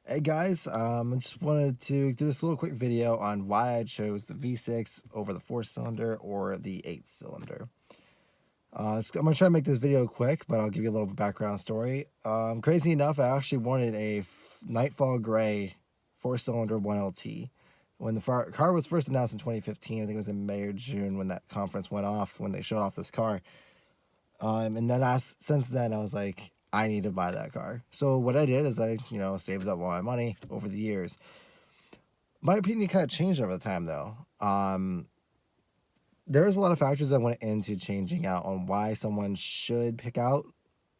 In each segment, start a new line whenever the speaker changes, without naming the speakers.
Hey guys, I just wanted to do this little quick video on why I chose the V6 over the 4-cylinder or the 8-cylinder. I'm going to try to make this video quick, but I'll give you a little background story. Crazy enough, I actually wanted a Nightfall Gray 4-cylinder 1LT. When the car was first announced in 2015, I think it was in May or June when that conference went off, when they showed off this car. And then since then, I was like, I need to buy that car. So what I did is I, saved up all my money over the years. My opinion kind of changed over the time, though. There's a lot of factors that went into changing out on why someone should pick up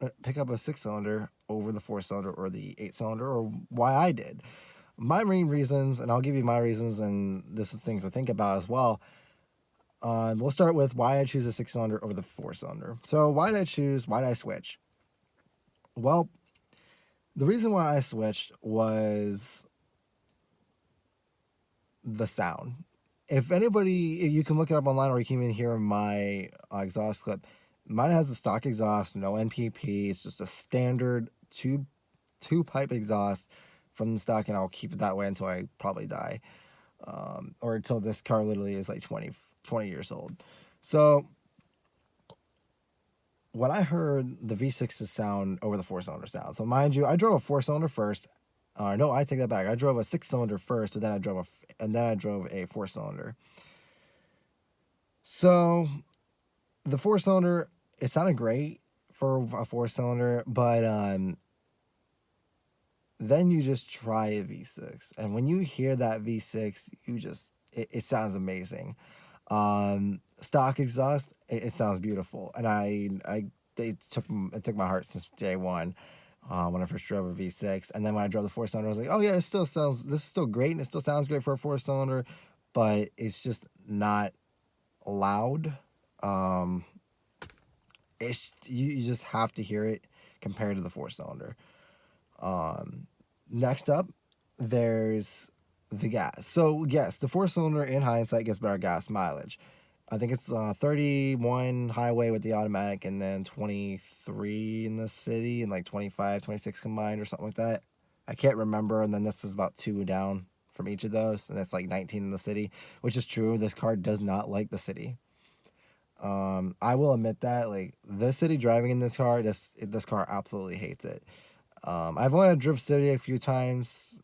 a 6-cylinder over the 4-cylinder or the 8-cylinder, or why I did. My main reasons, and I'll give you my reasons, and this is things I think about as well. We'll start with why I choose a 6-cylinder over the 4-cylinder. So why did I switch? Well, the reason why I switched was the sound. If you can look it up online, or you can even hear my exhaust clip. Mine has a stock exhaust, no NPP. It's just a standard two pipe exhaust from the stock, and I'll keep it that way until I probably die, or until this car literally is like 20 years old. So when I heard the V6's sound over the 4-cylinder sound, so mind you, I drove a 4-cylinder first. No, I take that back. I drove a 6-cylinder first, and then I drove a 4-cylinder. So the 4-cylinder, it sounded great for a 4-cylinder, but then you just try a V6, and when you hear that V6, it sounds amazing. Stock exhaust, it sounds beautiful, and it took my heart since day one. When I first drove a V6, and then when I drove the 4-cylinder, I was like, oh yeah, this is still great, and it still sounds great for a 4-cylinder, but it's just not loud. You just have to hear it compared to the 4-cylinder. Next up, there's the gas. So yes, the 4-cylinder in hindsight gets better gas mileage. I think it's 31 highway with the automatic, and then 23 in the city, and like 25, 26 combined or something like that. I can't remember. And then this is about 2 down from each of those, and it's like 19 in the city, which is true. This car does not like the city. I will admit that, like, the city driving in this car, this car absolutely hates it. I've only driven city a few times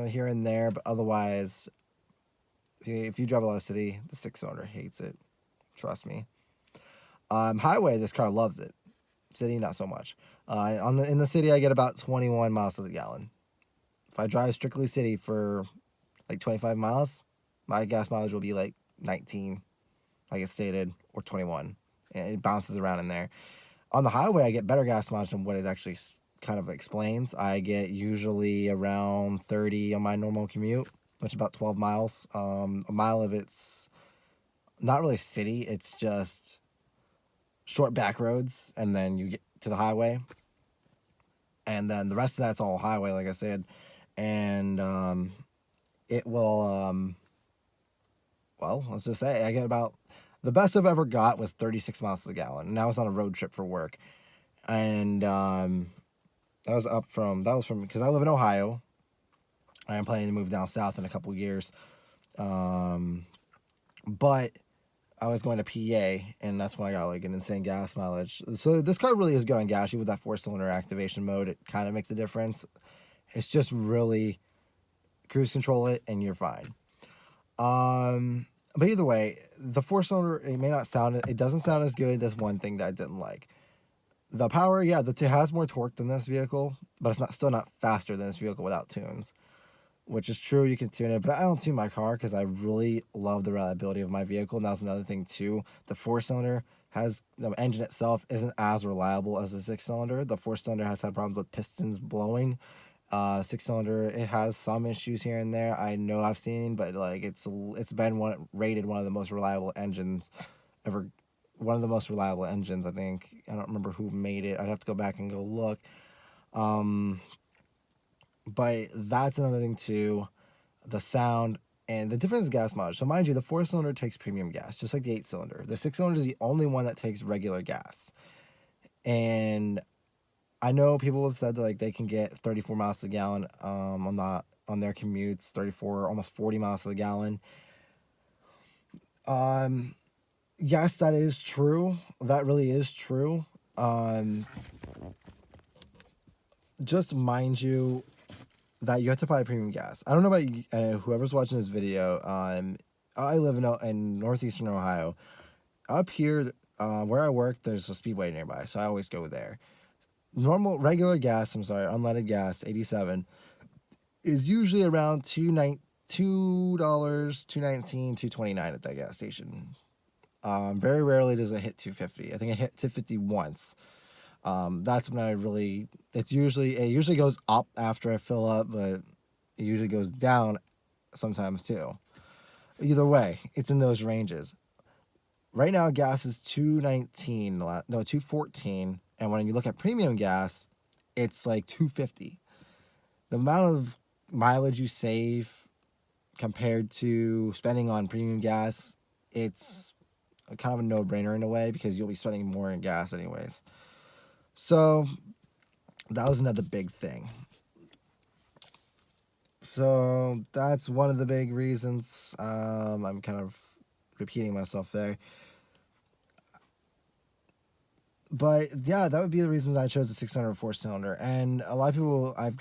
here and there, but otherwise, if you drive a lot of city, the 6-cylinder hates it. Trust me. Highway, this car loves it. City, not so much. In the city, I get about 21 miles to the gallon. If I drive strictly city for like 25 miles, my gas mileage will be like 19, like it stated, or 21. And it bounces around in there. On the highway, I get better gas mileage than what it actually kind of explains. I get usually around 30 on my normal commute, which is about 12 miles. A mile of it's not really city, it's just short back roads, and then you get to the highway, and then the rest of that's all highway, like I said. And it will well, let's just say I get about, the best I've ever got was 36 miles to the gallon, and that was on a road trip for work. And that was from because I live in Ohio. I am planning to move down south in a couple years, but I was going to PA, and that's when I got like an insane gas mileage. So this car really is good on gas. With that 4-cylinder activation mode, it kind of makes a difference. It's just really cruise control it, and you're fine. But either way, the 4-cylinder, it doesn't sound as good. That's one thing that I didn't like. The power, yeah, it has more torque than this vehicle, but it's still not faster than this vehicle without tunes. Which is true, you can tune it, but I don't tune my car because I really love the reliability of my vehicle, and that's another thing too. The 4-cylinder the engine itself isn't as reliable as the 6-cylinder. The 4-cylinder has had problems with pistons blowing. 6-cylinder, it has some issues here and there. I know I've seen, but like it's been rated one of the most reliable engines ever. One of the most reliable engines, I think. I don't remember who made it. I'd have to go back and go look. But that's another thing too, the sound and the difference in gas mileage. So mind you, the 4-cylinder takes premium gas, just like the 8-cylinder. The 6-cylinder is the only one that takes regular gas. And I know people have said that like they can get 34 miles to the gallon on their commutes, 34, almost 40 miles to the gallon. Yes, that is true. That really is true. Just mind you that you have to buy premium gas. I don't know about you, whoever's watching this video. I live in northeastern Ohio. Up here, where I work, there's a speedway nearby, so I always go there. Regular gas, unleaded gas, 87, is usually around $2.19, $2.29 at that gas station. Very rarely does it hit 250. I think it hit 250 once. That's when it usually goes up after I fill up, but it usually goes down sometimes too. Either way, it's in those ranges. Right now, gas is $2.14, and when you look at premium gas, it's like $2.50. The amount of mileage you save compared to spending on premium gas, it's kind of a no-brainer in a way because you'll be spending more in gas anyways. So that was another big thing. So that's one of the big reasons. I'm kind of repeating myself there. But yeah, that would be the reasons I chose the 600 4-cylinder. And a lot of people I've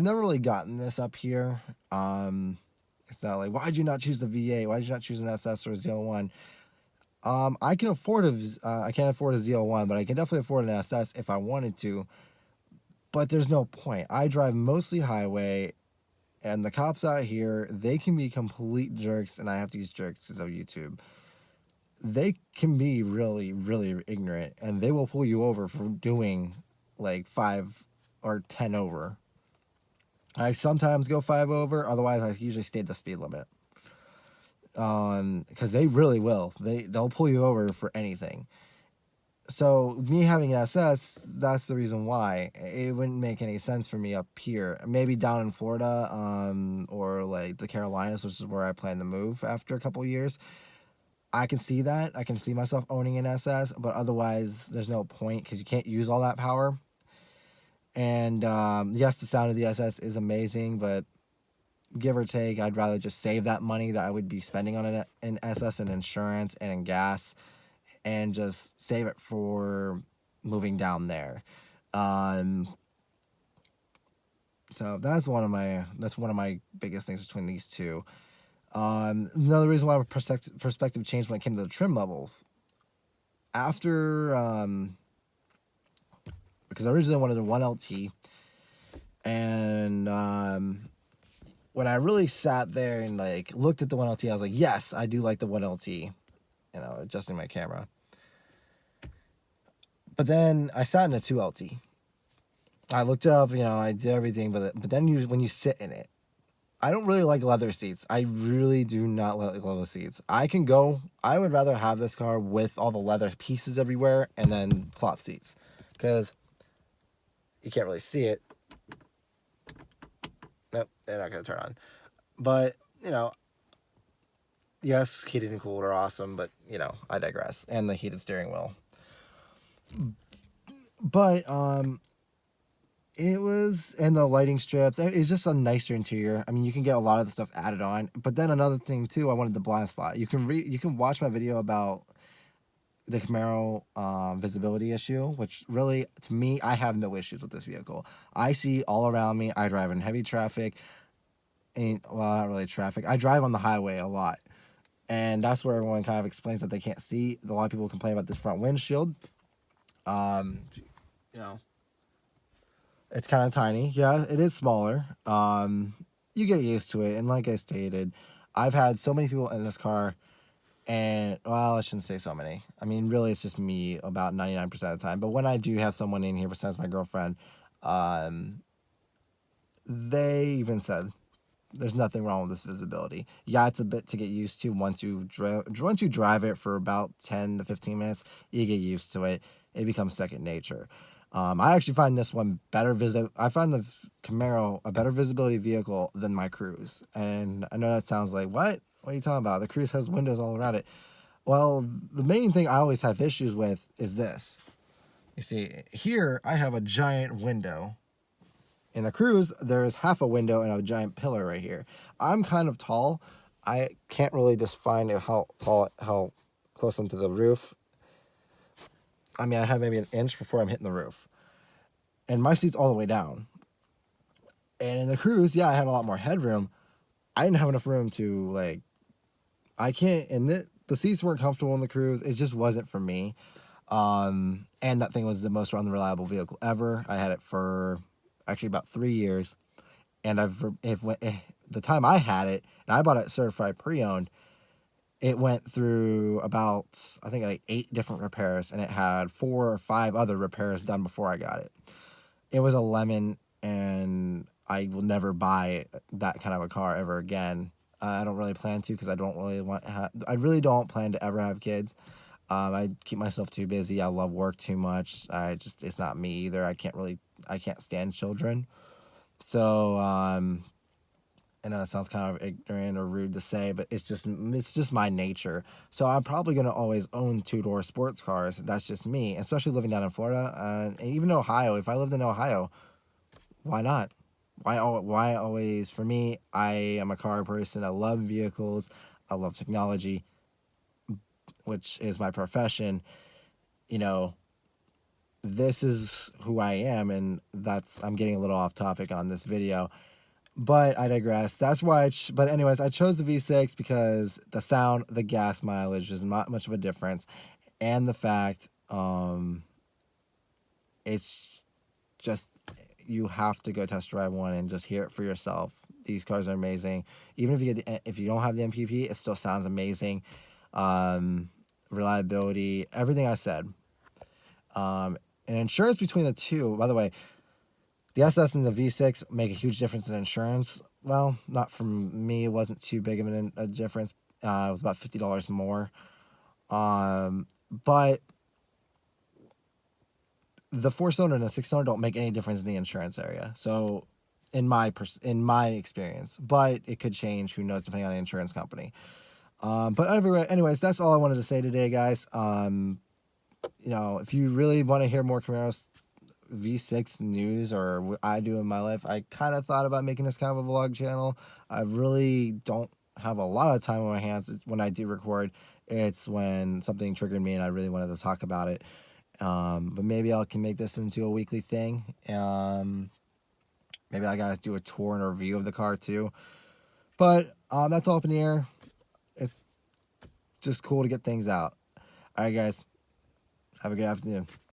never really gotten this up here. It's not like, why'd you not choose the V8? Why did you not choose an SS or a ZL1? I can't afford a ZL1, but I can definitely afford an SS if I wanted to. But there's no point. I drive mostly highway, and the cops out here, they can be complete jerks, and I have to use jerks because of YouTube. They can be really, really ignorant, and they will pull you over for doing like 5 or 10 over. I sometimes go 5 over, otherwise I usually stay at the speed limit. Because they really will. They'll pull you over for anything. So me having an SS, that's the reason why. It wouldn't make any sense for me up here. Maybe down in Florida, or like the Carolinas, which is where I plan to move after a couple years. I can see that. I can see myself owning an SS, but otherwise there's no point because you can't use all that power. And yes, the sound of the SS is amazing, but give or take, I'd rather just save that money that I would be spending on an SS and insurance and in gas, and just save it for moving down there. So that's one of my biggest things between these two. Another reason why my perspective changed when it came to the trim levels. After, because I originally wanted a 1LT, and when I really sat there and like looked at the 1LT, I was like, yes, I do like the 1LT, adjusting my camera. But then I sat in a 2LT. I looked up, I did everything, but then when you sit in it, I don't really like leather seats. I really do not like leather seats. I would rather have this car with all the leather pieces everywhere and then cloth seats, because you can't really see it. Nope, they're not going to turn on. But, yes, heated and cooled are awesome, but, I digress. And the heated steering wheel. But, and the lighting strips, it's just a nicer interior. I mean, you can get a lot of the stuff added on. But then another thing, too, I wanted the blind spot. You can watch my video about the Camaro visibility issue, which really, to me, I have no issues with this vehicle. I see all around me. I drive in heavy traffic. Well, not really traffic. I drive on the highway a lot. And that's where everyone kind of explains that they can't see. A lot of people complain about this front windshield. It's kind of tiny. Yeah, it is smaller. You get used to it. And like I stated, I've had so many people in this car, and, well, I shouldn't say so many. I mean, really, it's just me about 99% of the time. But when I do have someone in here besides my girlfriend, they even said there's nothing wrong with this visibility. Yeah, it's a bit to get used to once you drive it for about 10 to 15 minutes. You get used to it. It becomes second nature. I actually find this one better I find the Camaro a better visibility vehicle than my Cruze. And I know that sounds like, what? What are you talking about? The Cruze has windows all around it. Well, the main thing I always have issues with is this. You see, here I have a giant window. In the Cruise, there's half a window and a giant pillar right here. I'm kind of tall. I can't really just find how close I'm to the roof. I mean, I have maybe an inch before I'm hitting the roof. And my seat's all the way down. And in the Cruise, yeah, I had a lot more headroom. I didn't have enough room to, like, I can't, and the seats weren't comfortable in the Cruise. It just wasn't for me. And that thing was the most unreliable vehicle ever. I had it for actually about 3 years. And the time I had it, and I bought it certified pre-owned, it went through about, I think, like 8 different repairs, and it had 4 or 5 other repairs done before I got it. It was a lemon, and I will never buy that kind of a car ever again. I don't really plan to, because I don't really I really don't plan to ever have kids. I keep myself too busy. I love work too much. It's not me either. I can't stand children. So, I know it sounds kind of ignorant or rude to say, but it's just my nature. So I'm probably going to always own 2-door sports cars. That's just me, especially living down in Florida, and even Ohio. If I lived in Ohio, why not? Why always? For me, I am a car person. I love vehicles. I love technology, which is my profession. You know, this is who I am, and I'm getting a little off topic on this video, but I digress. That's why but anyways, I chose the V6 because the sound, the gas mileage is not much of a difference, and the fact, it's just, you have to go test drive one and just hear it for yourself. These cars are amazing. Even if you don't have the MPP, it still sounds amazing. Reliability, everything I said. And insurance between the two, by the way, the SS and the V6 make a huge difference in insurance. Well, not from me. It wasn't too big of a difference. It was about $50 more. But the 4-cylinder and the 6-cylinder don't make any difference in the insurance area. So, in my experience, but it could change. Who knows, depending on the insurance company. But anyways, that's all I wanted to say today, guys. If you really want to hear more Camaros V6 news or what I do in my life, I kind of thought about making this kind of a vlog channel. I really don't have a lot of time on my hands. When I do record, it's when something triggered me and I really wanted to talk about it. But maybe I can make this into a weekly thing. Maybe I gotta do a tour and a review of the car too. But that's all up in the air. It's just cool to get things out. All right, guys. Have a good afternoon.